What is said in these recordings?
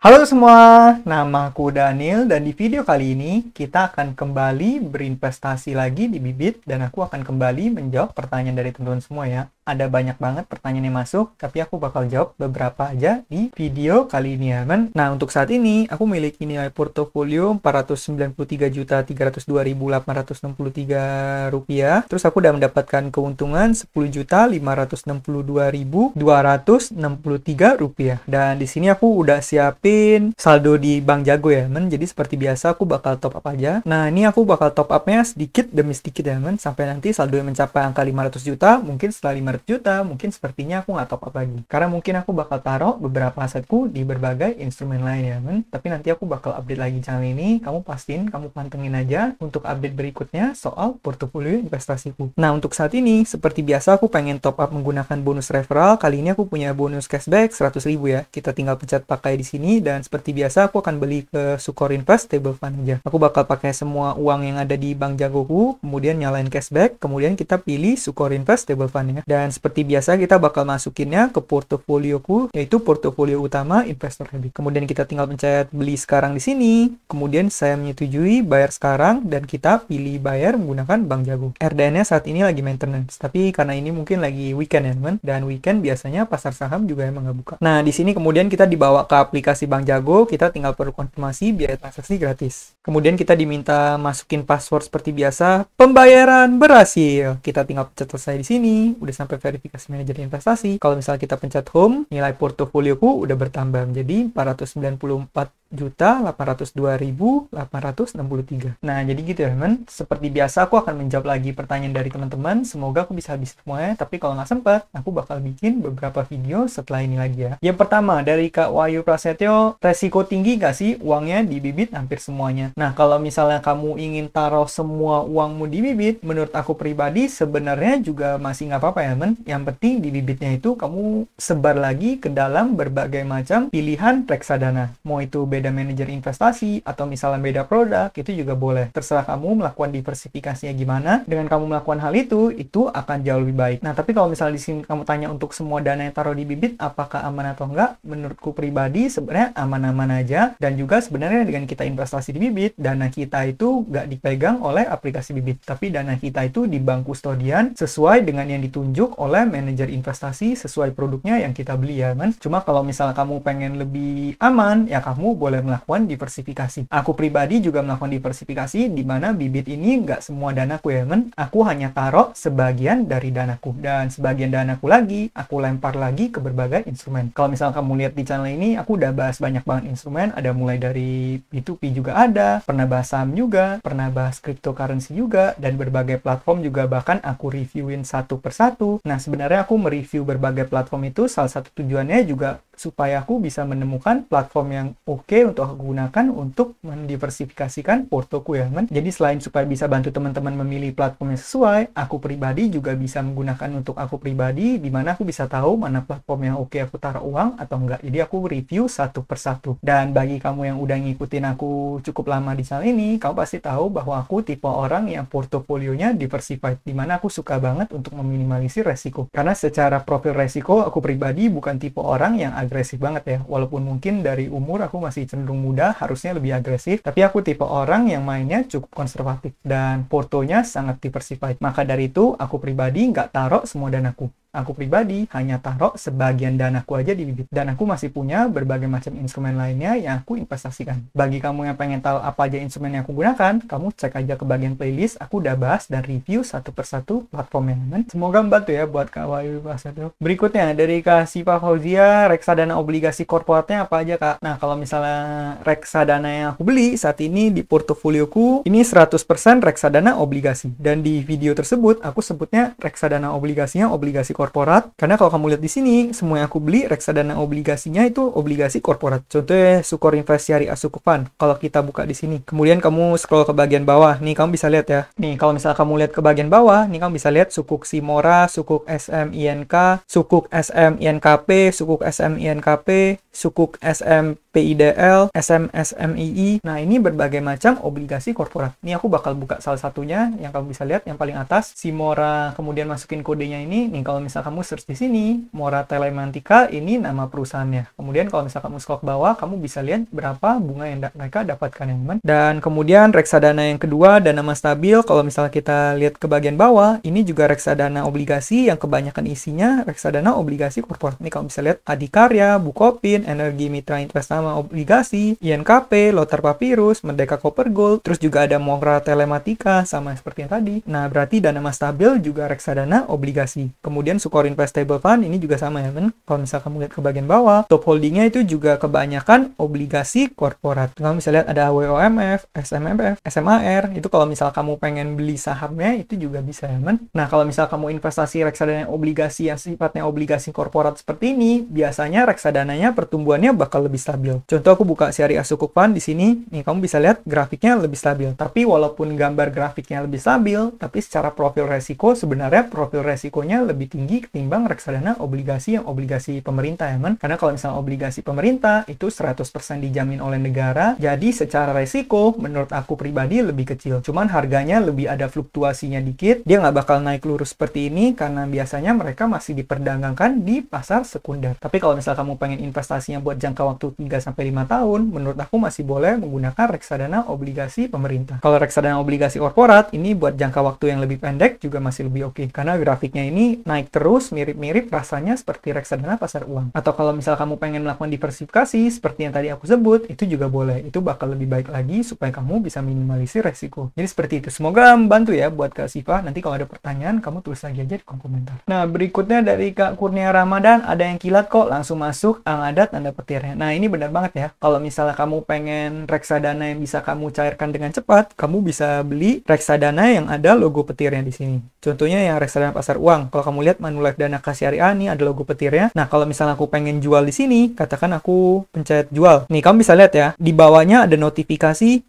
Halo semua, nama aku Daniel dan di video kali ini kita akan kembali berinvestasi lagi di Bibit dan aku akan kembali menjawab pertanyaan dari teman-teman semua ya. Ada banyak banget pertanyaan yang masuk, tapi aku bakal jawab beberapa aja di video kali ini ya, teman. Nah, untuk saat ini aku memiliki nilai portofolio Rp493.863.863. Terus aku udah mendapatkan keuntungan Rp10.562.263. Dan di sini aku udah siapin saldo di Bank Jago ya, teman. Jadi seperti biasa aku bakal top up aja. Nah, ini aku bakal top upnya sedikit demi sedikit ya, teman. Sampai nanti saldo yang mencapai angka 500 juta, mungkin setelah 500 juta, mungkin sepertinya aku nggak top up lagi. Karena mungkin aku bakal taruh beberapa asetku di berbagai instrumen lain ya, men. Tapi nanti aku bakal update lagi channel ini. Kamu pastiin, kamu pantengin aja untuk update berikutnya soal portofolio investasiku. Nah, untuk saat ini, seperti biasa aku pengen top up menggunakan bonus referral. Kali ini aku punya bonus cashback 100.000 ya. Kita tinggal pencet pakai di sini dan seperti biasa aku akan beli ke Sukor Invest Stable Fund aja. Aku bakal pakai semua uang yang ada di Bank Jagoku, kemudian nyalain cashback, kemudian kita pilih Sukor Invest Stable Fund ya. Dan seperti biasa kita bakal masukinnya ke portofolioku, yaitu portofolio utama investor habit. Kemudian kita tinggal pencet beli sekarang di sini. Kemudian saya menyetujui bayar sekarang dan kita pilih bayar menggunakan Bank Jago. RDN-nya saat ini lagi maintenance, tapi karena ini mungkin lagi weekend ya, teman. Dan weekend biasanya pasar saham juga emang nggak buka. Nah, di sini kemudian kita dibawa ke aplikasi Bank Jago, kita tinggal perlu konfirmasi biaya transaksi gratis. Kemudian kita diminta masukin password seperti biasa. Pembayaran berhasil. Kita tinggal pencet selesai di sini. Udah sampai verifikasi manajer investasi. Kalau misalnya kita pencet home, nilai portofolioku udah bertambah menjadi 494.802.863. Nah, jadi gitu ya, teman. Seperti biasa aku akan menjawab lagi pertanyaan dari teman-teman. Semoga aku bisa habis semuanya, tapi kalau nggak sempat, aku bakal bikin beberapa video setelah ini lagi ya. Yang pertama, dari Kak Wahyu Prasetyo, resiko tinggi nggak sih uangnya di Bibit? Hampir semuanya. Nah, kalau misalnya kamu ingin taruh semua uangmu di Bibit, menurut aku pribadi sebenarnya juga masih nggak apa-apa ya, teman. Yang penting di Bibitnya itu kamu sebar lagi ke dalam berbagai macam pilihan reksadana. Mau itu beda manajer investasi atau misalnya beda produk, itu juga boleh. Terserah kamu melakukan diversifikasinya gimana. Dengan kamu melakukan hal itu akan jauh lebih baik. Nah, tapi kalau misalnya di sini kamu tanya untuk semua dana yang taruh di Bibit, apakah aman atau enggak? Menurutku pribadi sebenarnya aman-aman aja. Dan juga sebenarnya dengan kita investasi di Bibit, dana kita itu nggak dipegang oleh aplikasi Bibit. Tapi dana kita itu di bank kustodian sesuai dengan yang ditunjuk oleh manajer investasi sesuai produknya yang kita beli ya, kan? Cuma kalau misalnya kamu pengen lebih aman, ya kamu boleh melakukan diversifikasi. Aku pribadi juga melakukan diversifikasi di mana Bibit ini nggak semua danaku ya, men. Aku hanya taruh sebagian dari danaku dan sebagian danaku lagi aku lempar lagi ke berbagai instrumen. Kalau misalnya kamu lihat di channel ini, aku udah bahas banyak banget instrumen. Ada mulai dari P2P juga ada, pernah bahas saham juga, pernah bahas cryptocurrency juga, dan berbagai platform juga bahkan aku reviewin satu persatu. Nah, sebenarnya aku mereview berbagai platform itu salah satu tujuannya juga supaya aku bisa menemukan platform yang oke untuk aku gunakan untuk mendiversifikasikan portoku ya, teman. Jadi selain supaya bisa bantu teman-teman memilih platform yang sesuai, aku pribadi juga bisa menggunakan untuk aku pribadi, di mana aku bisa tahu mana platform yang oke aku taruh uang atau enggak. Jadi aku review satu persatu. Dan bagi kamu yang udah ngikutin aku cukup lama di channel ini, kamu pasti tahu bahwa aku tipe orang yang portofolionya diversified, di mana aku suka banget untuk meminimalisir resiko. Karena secara profil resiko, aku pribadi bukan tipe orang yang agresif banget ya. Walaupun mungkin dari umur aku masih cenderung muda, harusnya lebih agresif, tapi aku tipe orang yang mainnya cukup konservatif dan portonya sangat diversified. Maka dari itu, aku pribadi nggak taruh semua danaku. Aku pribadi hanya taruh sebagian danaku aja di Bibit. Dan aku masih punya berbagai macam instrumen lainnya yang aku investasikan. Bagi kamu yang pengen tahu apa aja instrumen yang aku gunakan, kamu cek aja ke bagian playlist. Aku udah bahas dan review satu persatu platformnya. Semoga membantu ya buat Kak Wahyu Prasetyo. Berikutnya dari Kak Siva Fauzia, reksadana obligasi korporatnya apa aja, Kak? Nah, kalau misalnya reksadana yang aku beli saat ini di portofolioku, ini 100% reksadana obligasi. Dan di video tersebut, aku sebutnya reksadana obligasinya obligasi korporat, karena kalau kamu lihat di sini, semua yang aku beli reksadana obligasinya itu obligasi korporat. Contohnya Sukor Invest Syariah Sukuk Fund. Kalau kita buka di sini, kemudian kamu scroll ke bagian bawah, nih kamu bisa lihat ya. Nih kalau misalnya kamu lihat ke bagian bawah, nih kamu bisa lihat Sukuk Simora, Sukuk SMINK, Sukuk SMINKP, Sukuk SMINKP, Sukuk SMPIDL, SMSMII. Nah, ini berbagai macam obligasi korporat. Ini aku bakal buka salah satunya yang kamu bisa lihat yang paling atas, Simora, kemudian masukin kodenya ini. Nih kalau misal kamu search di sini, Mora Telematika ini nama perusahaannya. Kemudian kalau misal kamu scroll ke bawah, kamu bisa lihat berapa bunga yang mereka dapatkan ya teman. Dan kemudian reksadana yang kedua, dana mas stabil. Kalau misalnya kita lihat ke bagian bawah, ini juga reksadana obligasi yang kebanyakan isinya reksadana obligasi korporat. Ini kamu bisa lihat Adikarya, Bukopin, Energi Mitra Investama Obligasi, INKP, Lothar Papyrus, Merdeka Copper Gold, terus juga ada Mora Telematika sama seperti yang tadi. Nah, berarti dana mas stabil juga reksadana obligasi. Kemudian Sukor Investable Fund ini juga sama ya, kan? Kalau misalnya kamu lihat ke bagian bawah, top holdingnya itu juga kebanyakan obligasi korporat. Kamu bisa lihat ada WOMF, SMMF, SMAR. Itu kalau misal kamu pengen beli sahamnya itu juga bisa ya, kan? Nah, kalau misal kamu investasi reksadana obligasi yang sifatnya obligasi korporat seperti ini, biasanya reksadananya pertumbuhannya bakal lebih stabil. Contoh aku buka Syariah Sukuk Fund di sini, nih kamu bisa lihat grafiknya lebih stabil. Tapi walaupun gambar grafiknya lebih stabil, tapi secara profil resiko sebenarnya profil resikonya lebih tinggi ketimbang reksadana obligasi yang obligasi pemerintah ya, kan? Karena kalau misalnya obligasi pemerintah itu 100% dijamin oleh negara, jadi secara resiko menurut aku pribadi lebih kecil. Cuman harganya lebih ada fluktuasinya dikit, dia nggak bakal naik lurus seperti ini karena biasanya mereka masih diperdagangkan di pasar sekunder. Tapi kalau misalnya kamu pengen investasinya buat jangka waktu 3-5 tahun, menurut aku masih boleh menggunakan reksadana obligasi pemerintah. Kalau reksadana obligasi korporat, ini buat jangka waktu yang lebih pendek juga masih lebih oke. Karena grafiknya ini naik terus, mirip-mirip rasanya seperti reksadana pasar uang. Atau kalau misal kamu pengen melakukan diversifikasi, seperti yang tadi aku sebut, itu juga boleh. Itu bakal lebih baik lagi supaya kamu bisa minimalisir resiko. Jadi seperti itu. Semoga membantu ya buat Kak Siva. Nanti kalau ada pertanyaan, kamu tulis lagi aja di kolom komentar. Nah, berikutnya dari Kak Kurnia Ramadan, ada yang kilat kok, langsung masuk, ada tanda petirnya. Nah, ini benar banget ya. Kalau misalnya kamu pengen reksadana yang bisa kamu cairkan dengan cepat, kamu bisa beli reksadana yang ada logo petirnya di sini. Contohnya yang reksadana pasar uang. Kalau kamu lihat Manulife Dana Kas Syariah, nih ada logo petirnya. Nah, kalau misalnya aku pengen jual di sini, katakan aku pencet jual. Nih, kamu bisa lihat ya, di bawahnya ada notifikasi.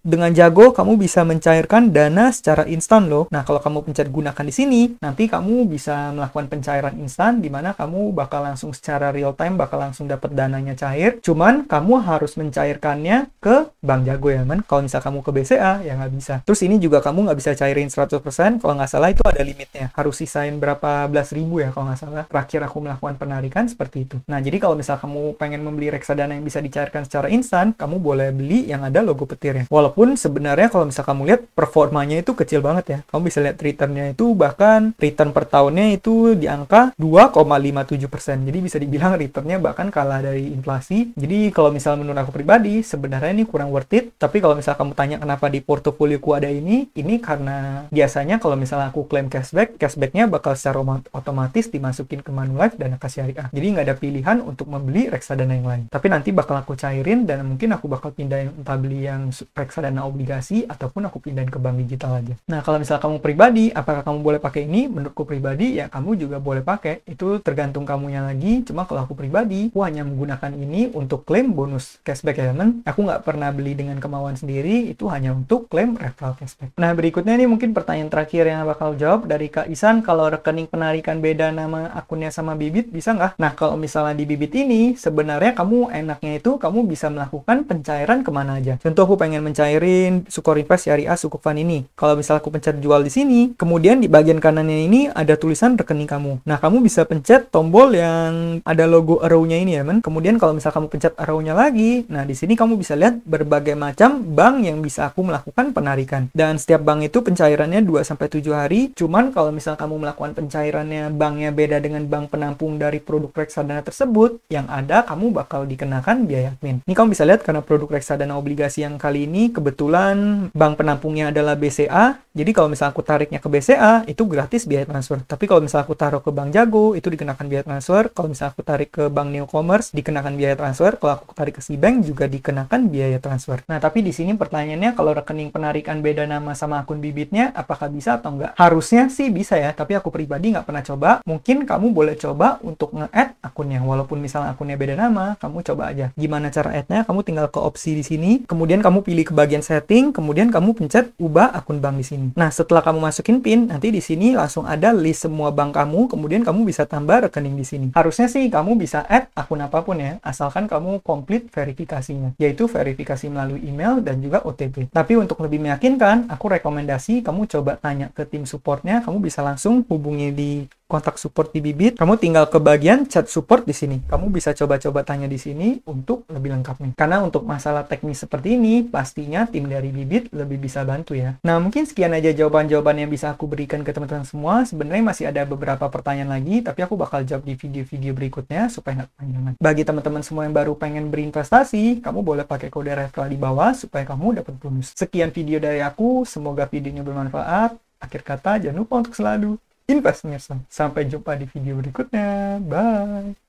Dengan Jago, kamu bisa mencairkan dana secara instan loh. Nah, kalau kamu pencet gunakan di sini, nanti kamu bisa melakukan pencairan instan, di mana kamu bakal langsung secara real time, bakal langsung dapat dananya cair. Cuman, kamu harus mencairkannya ke Bank Jago ya, man. Kalau misal kamu ke BCA, ya nggak bisa. Terus ini juga kamu nggak bisa cairin 100%, kalau nggak salah itu ada limitnya. Harus sisain berapa belas ribu ya, kalau nggak salah. Terakhir aku melakukan penarikan seperti itu. Nah, jadi kalau misal kamu pengen membeli reksadana yang bisa dicairkan secara instan, kamu boleh beli yang ada logo petirnya. Walaupun sebenarnya kalau misal kamu lihat performanya itu kecil banget ya. Kamu bisa lihat returnnya itu bahkan return per tahunnya itu di angka 2,57%. Jadi bisa dibilang returnnya bahkan kalah dari inflasi. Jadi kalau misal menurut aku pribadi sebenarnya ini kurang worth it. Tapi kalau misal kamu tanya kenapa di portofolioku ada ini karena biasanya kalau misalnya aku klaim cashbacknya bakal secara otomatis dimasukin ke Manulife Dana Kas Syariah. Jadi nggak ada pilihan untuk membeli reksadana yang lain. Tapi nanti bakal aku cairin dan mungkin aku bakal pindahin entah beli yang reksadana obligasi ataupun aku pindahin ke bank digital aja. Nah, kalau misalnya kamu pribadi, apakah kamu boleh pakai ini? Menurutku pribadi, ya kamu juga boleh pakai. Itu tergantung kamunya lagi. Cuma kalau aku pribadi, aku hanya menggunakan ini untuk klaim bonus cashback ya, teman. Aku nggak pernah beli dengan kemauan sendiri, itu hanya untuk klaim referral cashback. Nah, berikutnya ini mungkin pertanyaan terakhir yang bakal jawab dari Kak Isan. Kalau rekening penarikan beda nama akunnya sama Bibit, bisa nggak? Nah, kalau misalnya di Bibit ini, sebenarnya kamu enaknya itu, kamu bisa melakukan pencairan kemana aja. Contoh aku pengen mencairin Sukor Invest Syariah Sukuk Fund ini. Kalau misalnya aku pencet jual di sini, kemudian di bagian kanannya ini ada tulisan rekening kamu. Nah, kamu bisa pencet tombol yang ada logo arrow-nya ini ya, men. Kemudian kalau misalnya kamu pencet arrow-nya lagi, nah di sini kamu bisa lihat berbagai macam bank yang bisa aku melakukan penarikan. Dan setiap bank itu pencairannya 2-7 hari. Cuman kalau misalnya kamu melakukan pencairannya banknya beda dengan bank penampung dari produk reksadana tersebut, yang ada kamu bakal dikenakan biaya admin. Ini kamu bisa lihat karena produk reksadana obligasi yang kali ini kebetulan bank penampungnya adalah BCA, jadi kalau misalnya aku tariknya ke BCA, itu gratis biaya transfer. Tapi kalau misalnya aku taruh ke Bank Jago, itu dikenakan biaya transfer. Kalau misalnya aku tarik ke Bank Neo Commerce, dikenakan biaya transfer. Kalau aku tarik ke Cbank, juga dikenakan biaya transfer. Nah, tapi di sini pertanyaannya, kalau rekening penarikan beda nama sama akun Bibitnya, apakah bisa atau enggak? Harusnya sih bisa ya, tapi aku pribadi nggak pernah coba. Mungkin kamu boleh coba untuk nge-add akunnya, walaupun misalnya akunnya beda nama, kamu coba aja. Gimana cara add-nya? Kamu tinggal ke opsi di sini, kemudian kamu pilih ke bagian setting, kemudian kamu pencet ubah akun bank di sini. Nah, setelah kamu masukin PIN, nanti di sini langsung ada list semua bank kamu, kemudian kamu bisa tambah rekening di sini. Harusnya sih kamu bisa add akun apapun ya, asalkan kamu komplit verifikasinya, yaitu verifikasi melalui email dan juga OTP. Tapi untuk lebih meyakinkan, aku rekomendasi kamu coba tanya ke tim supportnya, kamu bisa langsung hubungi di kontak support di Bibit, kamu tinggal ke bagian chat support di sini. Kamu bisa coba-coba tanya di sini untuk lebih lengkapnya. Karena untuk masalah teknis seperti ini, pastinya tim dari Bibit lebih bisa bantu ya. Nah, mungkin sekian aja jawaban-jawaban yang bisa aku berikan ke teman-teman semua. Sebenarnya masih ada beberapa pertanyaan lagi, tapi aku bakal jawab di video-video berikutnya supaya nggak kepanjangan. Bagi teman-teman semua yang baru pengen berinvestasi, kamu boleh pakai kode referral di bawah supaya kamu dapat bonus. Sekian video dari aku, semoga videonya bermanfaat. Akhir kata, jangan lupa untuk selalu invest. Sampai jumpa di video berikutnya. Bye.